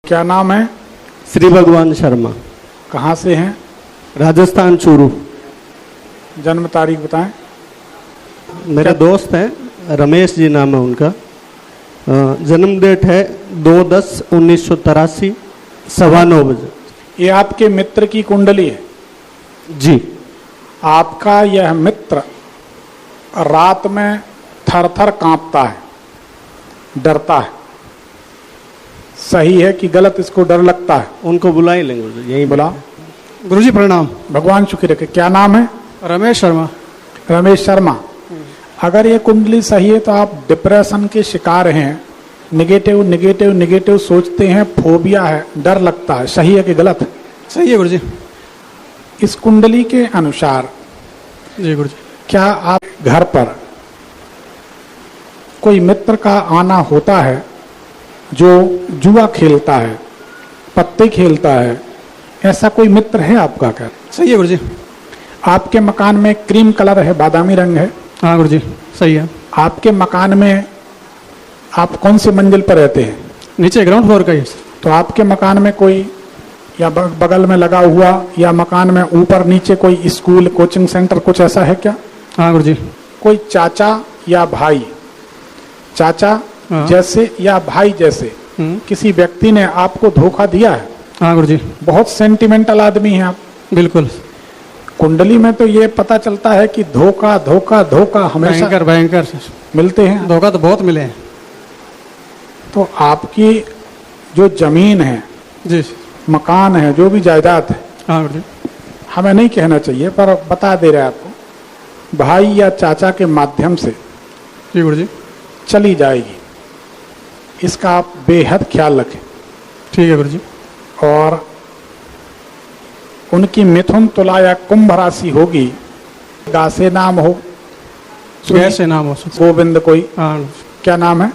क्या नाम है? श्री भगवान शर्मा। कहाँ से हैं? राजस्थान चूरू। जन्म तारीख बताएं। मेरे दोस्त हैं, रमेश जी नाम है उनका। जन्म डेट है 2/10/1983, 9:15 बजे। ये आपके मित्र की कुंडली है जी। आपका यह मित्र रात में थर थर कांपता है, डरता है। सही है कि गलत? इसको डर लगता है। उनको बुला ही लेंगे, यही बुला। गुरुजी प्रणाम। भगवान शुक्र रखे। क्या नाम है? रमेश शर्मा। रमेश शर्मा। अगर ये कुंडली सही है तो आप डिप्रेशन के शिकार हैं। निगेटिव निगेटिव निगेटिव सोचते हैं, फोबिया है, डर लगता है। सही है कि गलत? सही है गुरुजी। इस कुंडली के अनुसार जी गुरुजी। क्या आप घर पर कोई मित्र का आना होता है जो जुआ खेलता है, पत्ते खेलता है, ऐसा कोई मित्र है आपका? क्या सही है गुरुजी। आपके मकान में क्रीम कलर है, बादामी रंग है? हाँ गुरुजी सही है। आपके मकान में आप कौन से मंजिल पर रहते हैं? नीचे ग्राउंड फ्लोर का ही है। तो आपके मकान में कोई या बगल में लगा हुआ या मकान में ऊपर नीचे कोई स्कूल, कोचिंग सेंटर, कुछ ऐसा है क्या? हाँ गुरुजी। कोई चाचा या भाई, चाचा जैसे या भाई जैसे किसी व्यक्ति ने आपको धोखा दिया है? हाँ गुरुजी। बहुत सेंटिमेंटल आदमी हैं आप। बिल्कुल। कुंडली में तो ये पता चलता है कि धोखा धोखा धोखा हमेशा भयंकर भयंकर मिलते हैं। धोखा तो बहुत मिले हैं। तो आपकी जो जमीन है, जी मकान है, जो भी जायदाद है, हाँ गुरुजी। हमें नहीं कहना चाहिए पर बता दे रहे हैं आपको, भाई या चाचा के माध्यम से जी गुरुजी। चली जाएगी। इसका आप बेहद ख्याल रखें। ठीक है गुरुजी। और उनकी मिथुन, तुला या कुंभ राशि होगी। गा से नाम हो, कैसे नाम हो सकता? गोविंद कोई? हाँ। क्या नाम है?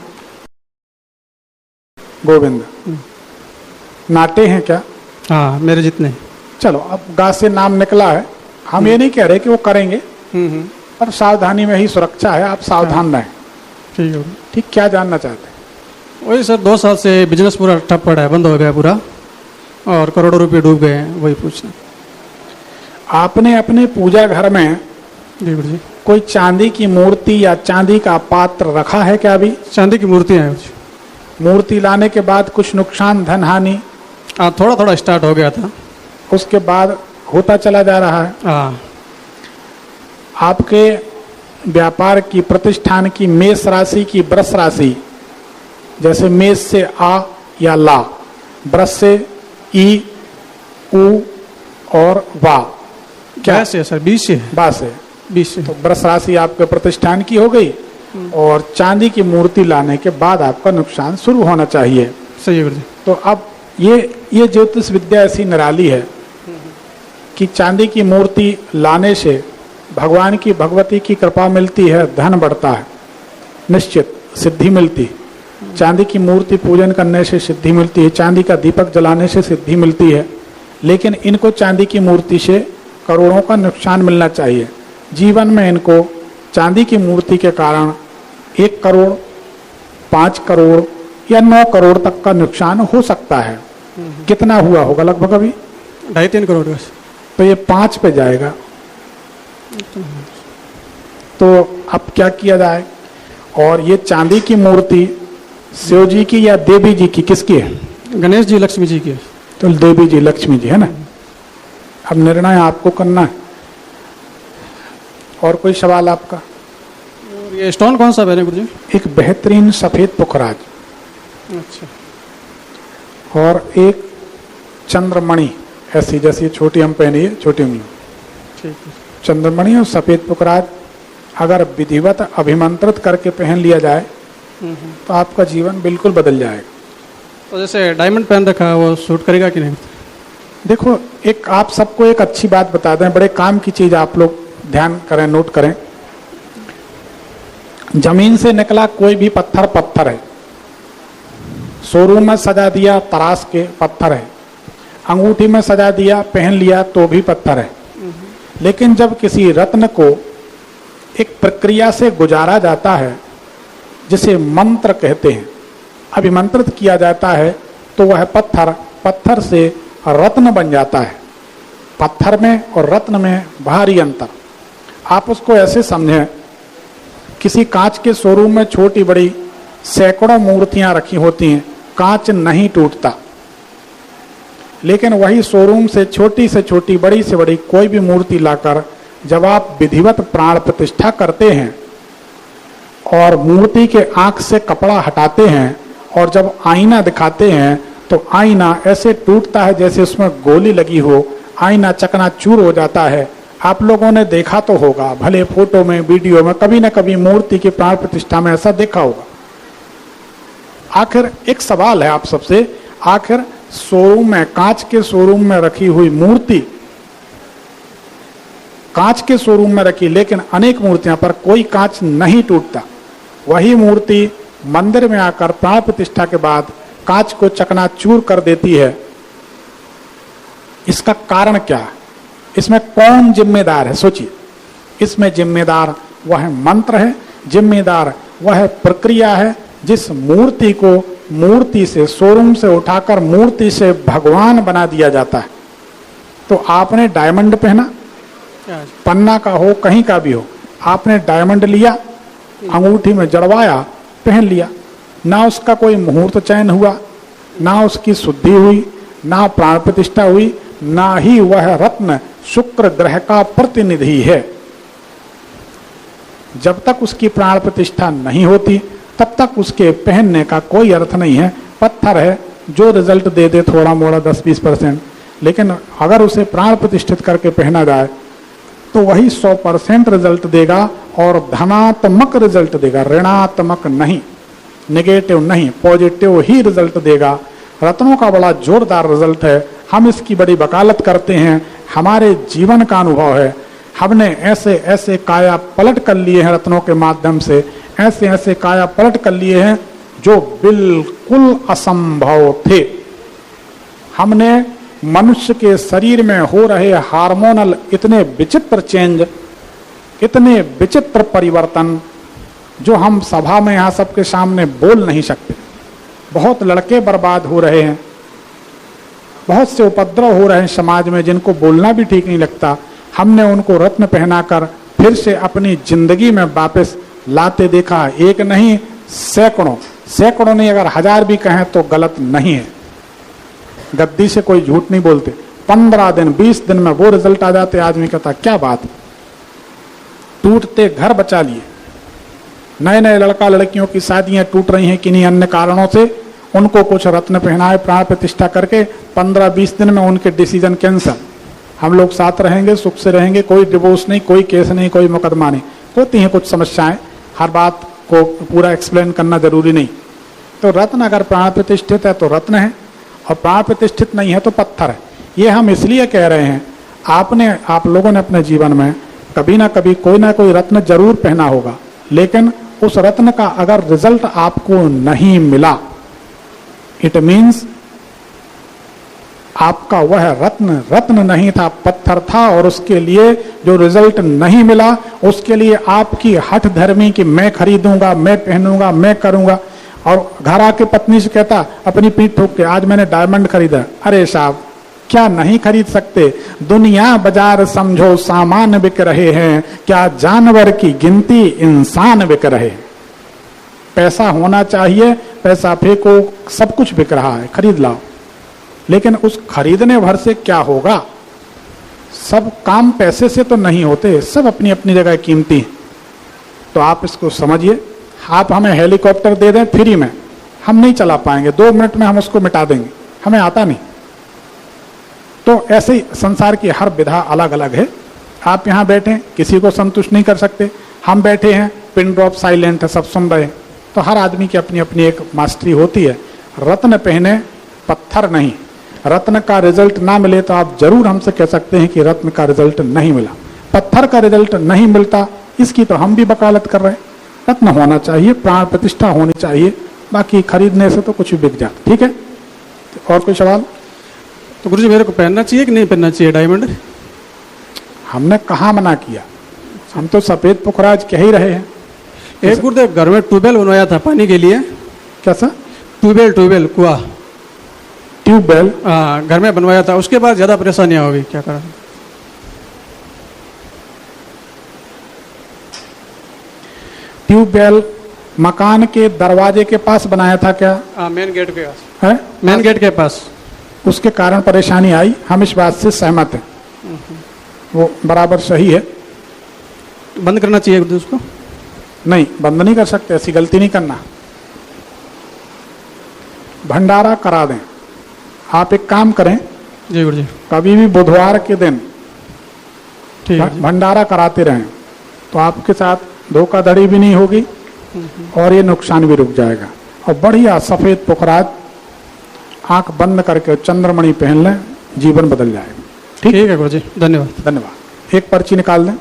गोविंद। नाटे हैं क्या? हाँ मेरे जितने। चलो, अब गा से नाम निकला है, हम ये नहीं कह रहे कि वो करेंगे, पर सावधानी में ही सुरक्षा है। आप सावधान रहें। ठीक है। ठीक। क्या जानना चाहते हैं? वही सर, 2 साल से बिजनेस पूरा ठप पड़ा है, बंद हो गया पूरा, और करोड़ों रुपए डूब गए हैं। वही पूछना। आपने अपने पूजा घर में जी गुरुजी। कोई चांदी की मूर्ति या चांदी का पात्र रखा है क्या? अभी चांदी की मूर्तियाँ हैं गुरुजी। मूर्ति लाने के बाद कुछ नुकसान, धन हानि? हाँ थोड़ा थोड़ा स्टार्ट हो गया था, उसके बाद होता चला जा रहा है। हाँ। आपके व्यापार की, प्रतिष्ठान की मेष राशि की वृष राशि, जैसे मेष से आ या ला, वृष से ई, उ और वा। क्या से सर? 20 से। बा से 20 से। तो वृष राशि आपके प्रतिष्ठान की हो गई, और चांदी की मूर्ति लाने के बाद आपका नुकसान शुरू होना चाहिए। सही है गुरुजी। तो अब ये ज्योतिष विद्या ऐसी निराली है कि चांदी की मूर्ति लाने से भगवान की, भगवती की कृपा मिलती है, धन बढ़ता है, निश्चित सिद्धि मिलती है। चांदी की मूर्ति पूजन करने से सिद्धि मिलती है, चांदी का दीपक जलाने से सिद्धि मिलती है। लेकिन इनको चांदी की मूर्ति से करोड़ों का नुकसान मिलना चाहिए। जीवन में इनको चांदी की मूर्ति के कारण 1 करोड़, 5 करोड़ या 9 करोड़ तक का नुकसान हो सकता है। कितना हुआ होगा लगभग अभी? 2.5-3 करोड़ का। तो ये 5 पे जाएगा। तो अब क्या किया जाए? और ये चांदी की मूर्ति शिव जी की या देवी जी की, किसकी है? गणेश जी, लक्ष्मी जी की। तो देवी जी, लक्ष्मी जी है ना। अब निर्णय आपको करना है। और कोई सवाल आपका? और ये स्टोन कौन सा पहने गुरुजी? एक बेहतरीन सफेद पुखराज। अच्छा। और एक चंद्रमणि, ऐसी जैसी छोटी हम पहनी है, छोटी उंगली। ठीक है। चंद्रमणि और सफेद पुखराज अगर विधिवत अभिमंत्रित करके पहन लिया जाए तो आपका जीवन बिल्कुल बदल जाएगा। तो जैसे डायमंड पहन रखा है, वो सूट करेगा कि नहीं? देखो, एक आप सबको एक अच्छी बात बता दें, बड़े काम की चीज आप लोग ध्यान करें, नोट करें। जमीन से निकला कोई भी पत्थर पत्थर है। शोरूम में सजा दिया, तराश के पत्थर है। अंगूठी में सजा दिया, पहन लिया तो भी पत्थर है। लेकिन जब किसी रत्न को एक प्रक्रिया से गुजारा जाता है, जिसे मंत्र कहते हैं, अभिमंत्रित किया जाता है, तो वह पत्थर पत्थर से रत्न बन जाता है। पत्थर में और रत्न में भारी अंतर। आप उसको ऐसे समझें, किसी कांच के शोरूम में छोटी बड़ी सैकड़ों मूर्तियां रखी होती हैं, कांच नहीं टूटता। लेकिन वही शोरूम से छोटी बड़ी से बड़ी कोई भी मूर्ति लाकर जब आप विधिवत प्राण प्रतिष्ठा करते हैं और मूर्ति के आंख से कपड़ा हटाते हैं और जब आईना दिखाते हैं तो आईना ऐसे टूटता है जैसे उसमें गोली लगी हो, आईना चकनाचूर हो जाता है। आप लोगों ने देखा तो होगा, भले फोटो में वीडियो में, कभी न कभी मूर्ति की प्राण प्रतिष्ठा में ऐसा देखा होगा। आखिर एक सवाल है आप सबसे, आखिर शोरूम में, कांच के शोरूम में रखी हुई मूर्ति, कांच के शोरूम में रखी, लेकिन अनेक मूर्तियां पर कोई कांच नहीं टूटता। वही मूर्ति मंदिर में आकर प्राण प्रतिष्ठा के बाद कांच को चकनाचूर कर देती है। इसका कारण क्या है? इसमें कौन जिम्मेदार है? सोचिए। इसमें जिम्मेदार वह मंत्र है, जिम्मेदार वह प्रक्रिया है जिस मूर्ति को मूर्ति से, शोरूम से उठाकर मूर्ति से भगवान बना दिया जाता है। तो आपने डायमंड पहना, पन्ना का हो कहीं का भी हो, आपने डायमंड लिया, अंगूठी में जड़वाया, पहन लिया, ना उसका कोई मुहूर्त चयन हुआ, ना उसकी शुद्धि हुई, ना प्राण प्रतिष्ठा हुई, ना ही वह रत्न शुक्र ग्रह का प्रतिनिधि है। जब तक उसकी प्राण प्रतिष्ठा नहीं होती तब तक उसके पहनने का कोई अर्थ नहीं है। पत्थर है, जो रिजल्ट दे दे थोड़ा मोड़ा 10-20%, लेकिन अगर उसे प्राण प्रतिष्ठित करके पहना जाए तो वही 100% रिजल्ट देगा और धनात्मक रिजल्ट देगा, ऋणात्मक नहीं, नेगेटिव नहीं, पॉजिटिव ही रिजल्ट देगा। रत्नों का बड़ा जोरदार रिजल्ट है। हम इसकी बड़ी वकालत करते हैं, हमारे जीवन का अनुभव है। हमने ऐसे ऐसे काया पलट कर लिए हैं रत्नों के माध्यम से, ऐसे ऐसे काया पलट कर लिए हैं जो बिल्कुल असंभव थे। हमने मनुष्य के शरीर में हो रहे हार्मोनल इतने विचित्र चेंज, इतने विचित्र परिवर्तन जो हम सभा में यहाँ सबके सामने बोल नहीं सकते। बहुत लड़के बर्बाद हो रहे हैं, बहुत से उपद्रव हो रहे हैं समाज में जिनको बोलना भी ठीक नहीं लगता। हमने उनको रत्न पहनाकर फिर से अपनी जिंदगी में वापस लाते देखा। एक नहीं, सैकड़ों नहीं, अगर 1000 भी कहें तो गलत नहीं है। गद्दी से कोई झूठ नहीं बोलते। 15 दिन 20 दिन में वो रिजल्ट आ जाते, आदमी कहता क्या बात। टूटते घर बचा लिए। नए नए लड़का लड़कियों की शादियां टूट रही हैं किन्हीं अन्य कारणों से, उनको कुछ रत्न पहनाए, प्राण प्रतिष्ठा करके 15-20 दिन में उनके डिसीजन कैंसल। हम लोग साथ रहेंगे, सुख से रहेंगे, कोई डिवोर्स नहीं, कोई केस नहीं, कोई मुकदमा नहीं। होती हैं कुछ समस्याएं, हर बात को पूरा एक्सप्लेन करना जरूरी नहीं। तो रत्न अगर प्राण प्रतिष्ठित है तो रत्न है, और प्राण प्रतिष्ठित नहीं है तो पत्थर है। ये हम इसलिए कह रहे हैं, आप लोगों ने अपने जीवन में कभी ना कभी कोई ना कोई रत्न जरूर पहना होगा, लेकिन उस रत्न का अगर रिजल्ट आपको नहीं मिला, इट मीन्स आपका वह रत्न नहीं था, पत्थर था, और उसके लिए जो रिजल्ट नहीं मिला उसके लिए आपकी हठ धर्मी कि मैं खरीदूंगा, मैं पहनूंगा, मैं करूंगा। और घर आके पत्नी से कहता अपनी पीठ ठोक के, आज मैंने डायमंड खरीदा। अरे साहब, क्या नहीं खरीद सकते? दुनिया बाजार समझो सामान बिक रहे हैं, क्या जानवर की गिनती इंसान बिक रहे हैं। पैसा होना चाहिए, पैसा फेंको, सब कुछ बिक रहा है, खरीद लाओ। लेकिन उस खरीदने भर से क्या होगा? सब काम पैसे से तो नहीं होते, सब अपनी अपनी जगह कीमती हैं। तो आप इसको समझिए। आप हमें हेलीकॉप्टर दे दें फ्री में, हम नहीं चला पाएंगे, 2 मिनट में हम उसको मिटा देंगे, हमें आता नहीं। तो ऐसे ही संसार की हर विधा अलग अलग है। आप यहाँ बैठे, किसी को संतुष्ट नहीं कर सकते। हम बैठे हैं, पिन ड्रॉप साइलेंट है, सब सुन रहे हैं। तो हर आदमी की अपनी अपनी एक मास्टरी होती है। रत्न पहने, पत्थर नहीं। रत्न का रिजल्ट ना मिले तो आप जरूर हमसे कह सकते हैं कि रत्न का रिजल्ट नहीं मिला, पत्थर का रिजल्ट नहीं मिलता, इसकी तो हम भी वकालत कर रहे हैं। रत्न होना चाहिए, प्राण प्रतिष्ठा होनी चाहिए, बाकी खरीदने से तो कुछ भी बिक जाता। ठीक है, और कोई सवाल? तो गुरुजी मेरे को पहनना चाहिए कि नहीं पहनना चाहिए डायमंड? हमने कहाँ मना किया, हम तो सफेद पुखराज कह ही रहे हैं। एक गुरुदेव घर में ट्यूबवेल बनवाया था पानी के लिए। कैसा? ट्यूबवेल कुआ। ट्यूबवेल हाँ, घर में बनवाया था, उसके बाद ज़्यादा परेशानियाँ हो गई, क्या करा। ट्यूबवेल मकान के दरवाजे के पास बनाया था क्या हाँ, मेन गेट के पास, है? मेन गेट के पास। उसके कारण परेशानी आई, हम इस बात से सहमत हैं, वो बराबर सही है। बंद करना चाहिए उसको। नहीं, बंद नहीं कर सकते, ऐसी गलती नहीं करना। भंडारा करा दें। आप एक काम करें, जी गुरु जी, कभी भी बुधवार के दिन ठीक है जी। भंडारा कराते रहें, तो आपके साथ धोखाधड़ी भी नहीं होगी और ये नुकसान भी रुक जाएगा। और बढ़िया सफेद पुखराज आंख बंद करके चंद्रमणि पहन लें, जीवन बदल जाएगा। ठीक है गुरु जी, धन्यवाद। धन्यवाद। एक पर्ची निकाल दें।